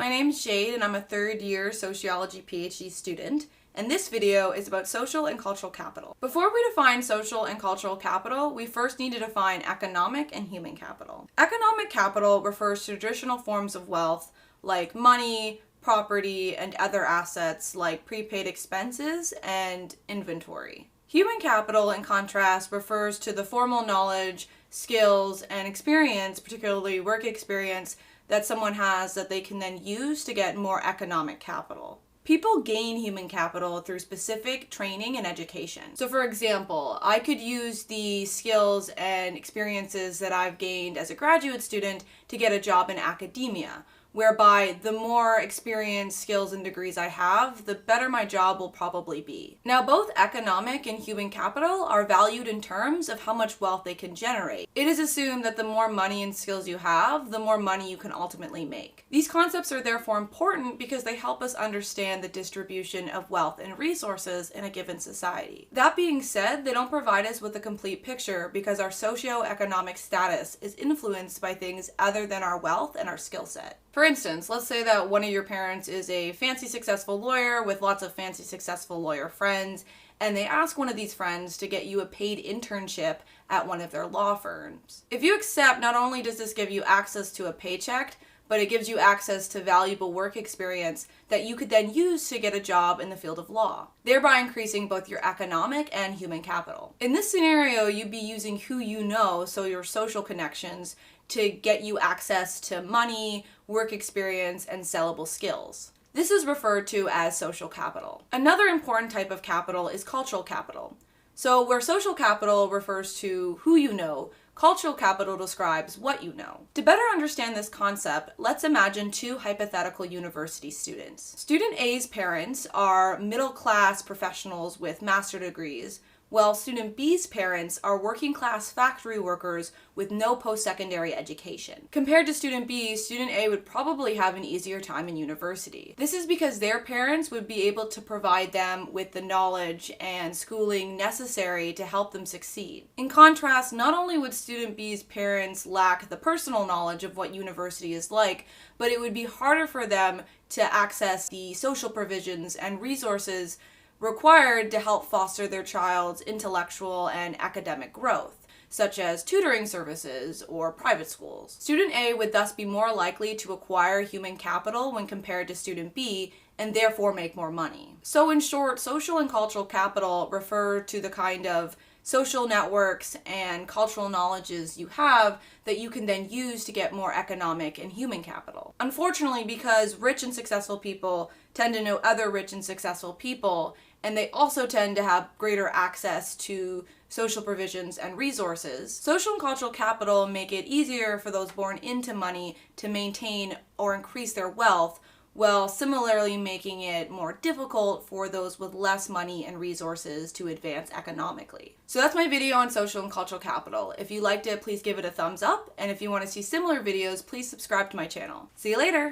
my name's Jade and I'm a third-year Sociology PhD student, and this video is about social and cultural capital. Before we define social and cultural capital, we first need to define economic and human capital. Economic capital refers to traditional forms of wealth like money, property, and other assets like prepaid expenses and inventory. Human capital, in contrast, refers to the formal knowledge, skills, and experience, particularly work experience, that someone has that they can then use to get more economic capital. People gain human capital through specific training and education. So for example, I could use the skills and experiences that I've gained as a graduate student to get a job in academia, whereby the more experience, skills, and degrees I have, the better my job will probably be. Now, both economic and human capital are valued in terms of how much wealth they can generate. It is assumed that the more money and skills you have, the more money you can ultimately make. These concepts are therefore important because they help us understand the distribution of wealth and resources in a given society. That being said, they don't provide us with a complete picture because our socioeconomic status is influenced by things other than our wealth and our skill set. For instance, let's say that one of your parents is a fancy successful lawyer with lots of fancy successful lawyer friends, and they ask one of these friends to get you a paid internship at one of their law firms. If you accept, not only does this give you access to a paycheck, but it gives you access to valuable work experience that you could then use to get a job in the field of law, thereby increasing both your economic and human capital. In this scenario, you'd be using who you know, so your social connections, to get you access to money, work experience, and sellable skills. This is referred to as social capital. Another important type of capital is cultural capital. So where social capital refers to who you know, cultural capital describes what you know. To better understand this concept, let's imagine two hypothetical university students. Student A's parents are middle-class professionals with master's degrees, while student B's parents are working-class factory workers with no post-secondary education. Compared to student B, student A would probably have an easier time in university. This is because their parents would be able to provide them with the knowledge and schooling necessary to help them succeed. In contrast, not only would student B's parents lack the personal knowledge of what university is like, but it would be harder for them to access the social provisions and resources required to help foster their child's intellectual and academic growth, such as tutoring services or private schools. Student A would thus be more likely to acquire human capital when compared to student B, and therefore make more money. So in short, social and cultural capital refer to the kind of social networks and cultural knowledges you have that you can then use to get more economic and human capital. Unfortunately, because rich and successful people tend to know other rich and successful people, and they also tend to have greater access to social provisions and resources, social and cultural capital make it easier for those born into money to maintain or increase their wealth, while similarly making it more difficult for those with less money and resources to advance economically. So that's my video on social and cultural capital. If you liked it, please give it a thumbs up, and if you want to see similar videos, please subscribe to my channel. See you later!